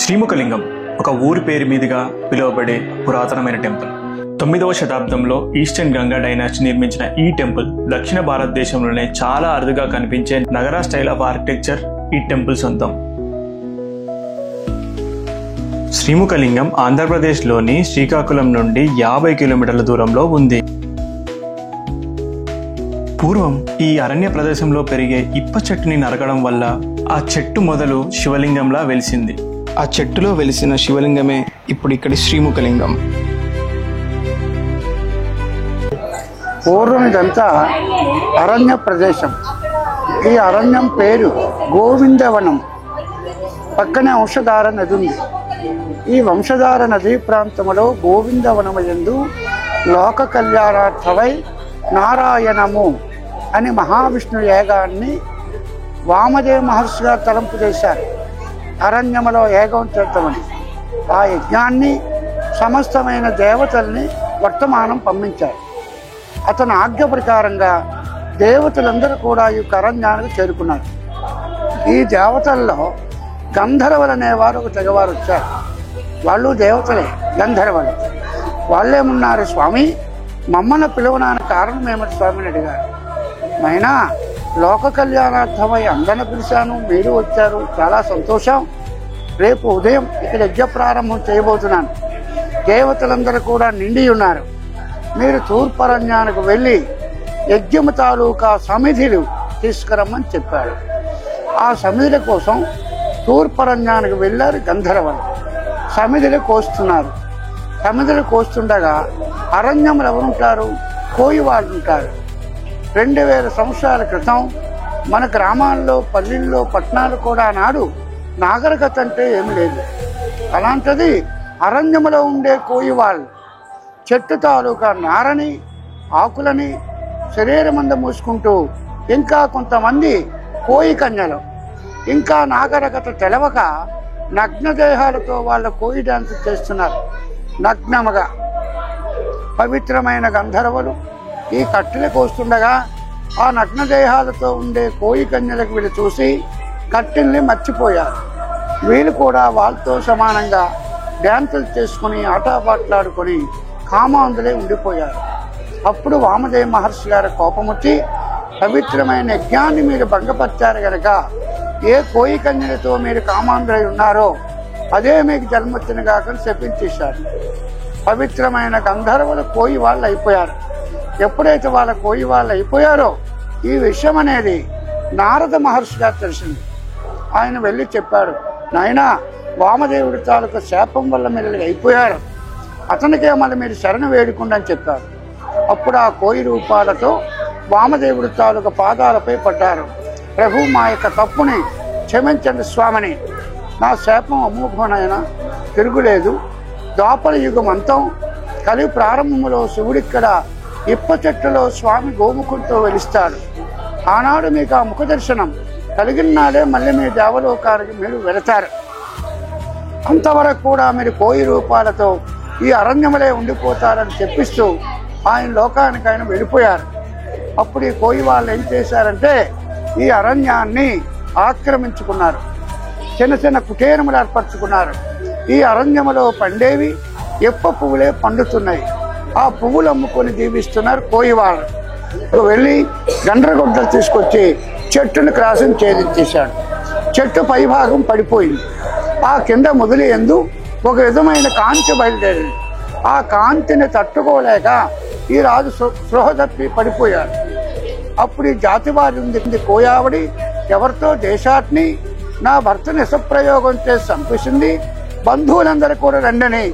శ్రీముఖలింగం ఒక ఊరి పేరు మీదుగా పిలువబడే పురాతనమైన టెంపుల్. 9వ శతాబ్దంలో ఈస్టర్న్ గంగా డైనాస్టీ నిర్మించిన ఈ టెంపుల్ దక్షిణ భారతదేశంలోనే చాలా అరుదుగా కనిపించే నగర స్టైల్ ఆఫ్ ఆర్కిటెక్చర్ ఈ టెంపుల్ సొంతం. శ్రీముఖలింగం ఆంధ్రప్రదేశ్లోని శ్రీకాకుళం నుండి 50 కిలోమీటర్ల దూరంలో ఉంది. పూర్వం ఈ అరణ్య ప్రదేశంలో పెరిగే ఇప్ప చెట్టుని నరకడం వల్ల ఆ చెట్టు మొదలు శివలింగంలా వెలిసింది. ఆ చెట్టులో వెలిసిన శివలింగమే ఇప్పుడు ఇక్కడి శ్రీముఖలింగం. పూర్వం ఇదంతా అరణ్య ప్రదేశం. ఈ అరణ్యం పేరు గోవిందవనం. పక్కనే వంశధార నది ఉంది. ఈ వంశధార నదీ ప్రాంతంలో గోవిందవనమయందు లోక కళ్యాణార్థమై నారాయణము అని మహావిష్ణు యాగాన్ని వామదేవ మహర్షి గారు తలంపు చేశారు. అరణ్యములో యాగం చేద్దామని ఆ యజ్ఞాన్ని సమస్తమైన దేవతల్ని వర్తమానం పంపించారు. అతని ఆజ్ఞ ప్రకారంగా దేవతలందరూ కూడా ఈ అరణ్యానికి చేరుకున్నారు. ఈ దేవతల్లో గంధర్వులు అనేవారు ఒక తెగవారు వచ్చారు. వాళ్ళు దేవతలే, గంధర్వులు. వాళ్ళేమున్నారు, స్వామి మమ్మల్ని పిలువడానికి కారణం ఏమిటి స్వామిని అడిగారు. అయినా లోక కళ్యాణార్థమై అందరిని పిలిచాను, మీరు వచ్చారు, చాలా సంతోషం. రేపు ఉదయం ఇక్కడ యజ్ఞ ప్రారంభం చేయబోతున్నాను. దేవతలందరూ కూడా నిండి ఉన్నారు. మీరు తూర్పరణ్యానికి వెళ్ళి యజ్ఞము తాలూకా సమిధులు తీసుకురమ్మని చెప్పాడు. ఆ సమిధుల కోసం తూర్పరణ్యానికి వెళ్ళారు గంధర్వులు. సమిధులు కోస్తున్నారు. సమిధులు కోస్తుండగా అరణ్యంలో ఎవరుంటారు, కోయి వాళ్ళు ఉంటారు. 2000 సంవత్సరాల క్రితం మన గ్రామాల్లో, పల్లెల్లో, పట్టణాలు కూడా నాడు నాగరికత అంటే ఏమి లేదు. అలాంటిది అరణ్యములో ఉండే కోయి వాళ్ళు చెట్టు తాలూకా నారని, ఆకులని శరీరమంద మూసుకుంటూ, ఇంకా కొంతమంది కోయి కన్యలు ఇంకా నాగరికత తెలవక నగ్న దేహాలతో వాళ్ళ కోయి డాన్స్ చేస్తున్నారు. నగ్నముగా పవిత్రమైన గంధర్వులు ఈ కట్టెలు కోస్తుండగా ఆ నగ్న దేహాలతో ఉండే కోయి కన్యలకు వీళ్ళు చూసి కట్టెల్ని మర్చిపోయారు. వీళ్ళు కూడా వాళ్ళతో సమానంగా డ్యాన్సులు చేసుకుని ఆటపాట్లాడుకొని కామాంధులై ఉండిపోయారు. అప్పుడు వామదేవ మహర్షి గారి కోపం వచ్చి, పవిత్రమైన యజ్ఞాన్ని మీరు భంగపరిచారు కనుక ఏ కోయి కన్యలతో మీరు కామాంధులై ఉన్నారో అదే మీకు జన్మొచ్చిన కాకని శపించేశారు. పవిత్రమైన గంధర్వులు కోయి వాళ్ళు అయిపోయారు. ఎప్పుడైతే వాళ్ళ కోయి వాళ్ళు అయిపోయారో ఈ విషయం అనేది నారద మహర్షి గారు తెలిసింది. ఆయన వెళ్ళి చెప్పాడు, నాయన వామదేవుడి తాలూకు శాపం వల్ల మీరు అయిపోయారు, అతనికే మళ్ళీ మీరు శరణు వేడుకుండా అని చెప్పారు. అప్పుడు ఆ కోయి రూపాలతో వామదేవుడి తాలూకు పాదాలపై పడ్డారు. ప్రభు, మా యొక్క తప్పుని క్షమించండి స్వామిని, నా శాపం అమోఘమైన తిరుగులేదు. ద్వాపర యుగం అంతం, కలి ప్రారంభంలో శివుడిక్కడ ఇప్ప చెట్టులో స్వామి గోముఖంతో వెలుస్తాడు. ఆనాడు మీకు ఆ ముఖ దర్శనం కలిగిన నాడే మళ్ళీ మీ దేవలోకానికి మీరు వెళతారు. అంతవరకు కూడా మీరు కోయి రూపాలతో ఈ అరణ్యములే ఉండిపోతారని చెప్పిస్తూ ఆయన లోకానికి ఆయన వెళ్ళిపోయారు. అప్పుడు ఈ కోయి వాళ్ళు ఏం చేశారంటే ఈ అరణ్యాన్ని ఆక్రమించుకున్నారు. చిన్న చిన్న కుటీరములు ఏర్పరచుకున్నారు. ఈ అరణ్యములో పండేవి ఎప్ప పువ్వులే పండుతున్నాయి. ఆ పువ్వులు అమ్ముకొని జీవిస్తున్నారు కోయి వాళ్ళు. వెళ్ళి గండ్రగొడ్డలు తీసుకొచ్చి చెట్టును క్రాసింగ్ ఛేదించేశాడు. చెట్టు పైభాగం పడిపోయింది. ఆ కింద మొదలయ్యేందు ఒక విధమైన కాంతి బయలుదేరింది. ఆ కాంతిని తట్టుకోలేక ఈ రాజు స్పృహ తప్పి పడిపోయాడు. అప్పుడు ఈ జాతి వారి ఉంది కోయావడి ఎవరితో దేశాన్ని నా భర్తని విషప్రయోగం చేసి చంపేసింది, బంధువులందరూ కూడా రండని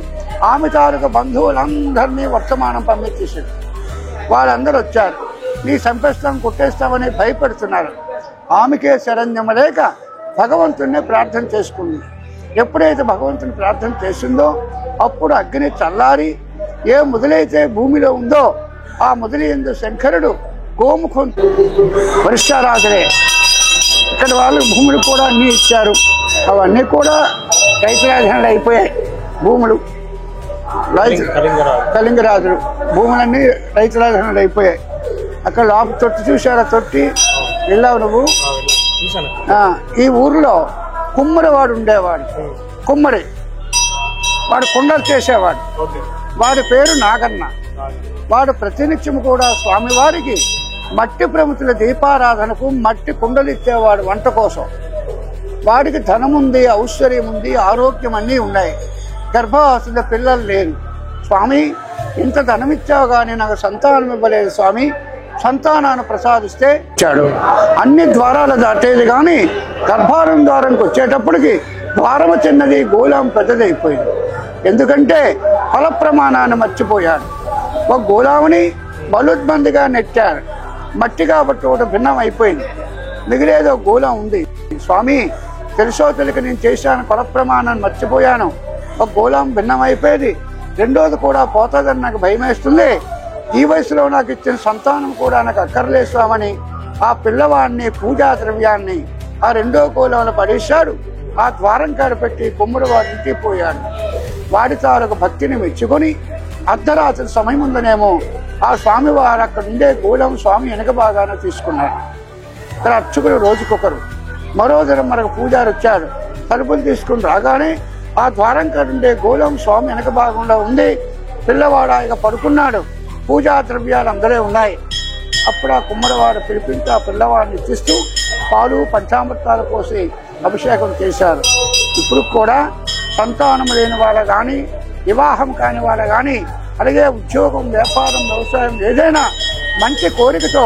ఆమె తాలూకు బంధువులందరినీ వర్తమానం పంపించేసాడు. వాళ్ళందరూ వచ్చారు. నీ చంపేస్తాం, కొట్టేస్తామని భయపెడుతున్నారు. ఆమెకే శరణ్యం లేక భగవంతుడిని ప్రార్థన చేసుకుంది. ఎప్పుడైతే భగవంతుని ప్రార్థన చేసిందో అప్పుడు అగ్ని చల్లారి ఏ మొదలైతే భూమిలో ఉందో ఆ మొదలు ఎందు శంకరుడు గోముఖం వరిష్టారాధులే. ఇక్కడ వాళ్ళు భూములు కూడా అన్నీ ఇచ్చారు. అవన్నీ కూడా రైతురాజధానులు అయిపోయాయి. భూములు కళింగరాజులు భూములన్నీ రైతురాజధానులు అయిపోయాయి. అక్కడ లోపల తొట్టి చూశారు. తొట్టి వెళ్ళావు నువ్వు? ఈ ఊర్లో కుమ్మరి వాడు ఉండేవాడు. కుమ్మరి వాడు కుండలు చేసేవాడు. వాడి పేరు నాగన్న. వాడు ప్రతినిత్యం కూడా స్వామివారికి మట్టి ప్రమితుల దీపారాధనకు మట్టి కుండలు ఇచ్చేవాడు వంట కోసం. వాడికి ధనముంది, ఐశ్వర్యం ఉంది, ఆరోగ్యం అన్నీ ఉన్నాయి. గర్భవతుల పిల్లలు లేరు. స్వామి, ఇంత ధనం ఇచ్చావు కానీ నాకు సంతానం ఇవ్వలేదు స్వామి, సంతానాన్ని ప్రసాదిస్తే ఇచ్చాడు. అన్ని ద్వారాలు దాటేది కానీ గర్భారం ద్వారంకి వచ్చేటప్పటికి ద్వారము చిన్నది, గోళం పెద్దదైపోయింది. ఎందుకంటే ఫల ప్రమాణాన్ని మర్చిపోయాడు. ఒక గోళాముని బలుద్బందిగా నెట్టారు. మట్టి కాబట్టి ఒకటి భిన్నం అయిపోయింది. మిగిలేదో గోళం ఉంది. స్వామి, తెలుసో తెలియక నేను చేశాను, ఫల ప్రమాణాన్ని మర్చిపోయాను. ఒక గోళం భిన్నం అయిపోయేది, రెండోది కూడా పోతుందని నాకు భయం వేస్తుంది. ఈ వయసులో నాకు ఇచ్చిన సంతానం కూడా నాకు అక్కర్లేదు స్వామని ఆ పిల్లవాడిని పూజా ద్రవ్యాన్ని ఆ రెండో గోళంలో పడేశాడు. ఆ ద్వారం కాడ పెట్టి కుమ్మడి వాడి ఇంటికి పోయాడు. వాడి తాలూకు భక్తిని మెచ్చుకొని అర్ధరాత్రి సమయం ఉందనేమో ఆ స్వామివారు అక్కడ ఉండే గోళం స్వామి వెనక బాగానే తీసుకున్నాడు. ఇక్కడ అర్చకులు రోజుకొకరు. మరో దినం మనకు పూజారి వచ్చాడు. తలుపులు తీసుకుని రాగానే ఆ ద్వారం కాడ ఉండే గోళం స్వామి వెనక భాగంలో ఉంది. పిల్లవాడు ఆయన పడుకున్నాడు. పూజా ద్రవ్యాలు అందరే ఉన్నాయి. అప్పుడు ఆ కుమ్మరివాడు పిలిపించి ఆ పిల్లవాడిని ఇచ్చిస్తూ పాలు పంచామృతాలు పోసి అభిషేకం చేశారు. ఇప్పుడు కూడా సంతానం లేని వాళ్ళ కానీ, వివాహం కాని వాళ్ళ కానీ, అలాగే ఉద్యోగం, వ్యాపారం, వ్యవసాయం ఏదైనా మంచి కోరికతో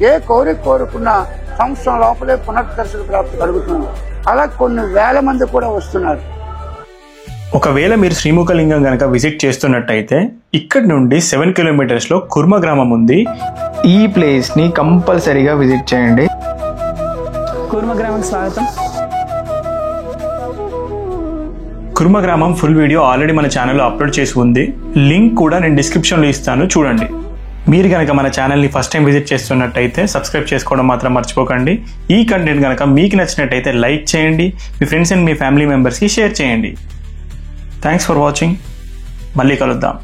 ఏ కోరిక కోరుకున్నా సంవత్సరం లోపలే పునర్దర్శన ప్రాప్తి కలుగుతుంది. అలా కొన్ని వేల మంది కూడా వస్తున్నారు. ఒకవేళ మీరు శ్రీముఖలింగం గనక విజిట్ చేస్తున్నట్టయితే ఇక్కడ నుండి 7 కిలోమీటర్స్లో కుర్మ గ్రామం ఉంది. ఈ ప్లేస్ని కంపల్సరీగా విజిట్ చేయండి. కుర్మ గ్రామానికి స్వాగతం. కుర్మ గ్రామం ఫుల్ వీడియో ఆల్రెడీ మన ఛానల్లో అప్లోడ్ చేసి ఉంది. లింక్ కూడా నేను డిస్క్రిప్షన్లో ఇస్తాను, చూడండి. మీరు కనుక మన ఛానల్ని ఫస్ట్ టైం విజిట్ చేస్తున్నట్టయితే సబ్స్క్రైబ్ చేసుకోవడం మాత్రం మర్చిపోకండి. ఈ కంటెంట్ కనుక మీకు నచ్చినట్టయితే లైక్ చేయండి, మీ ఫ్రెండ్స్ అండ్ మీ ఫ్యామిలీ మెంబర్స్కి షేర్ చేయండి. Thanks for watching. మళ్ళీ కలుద్దాం.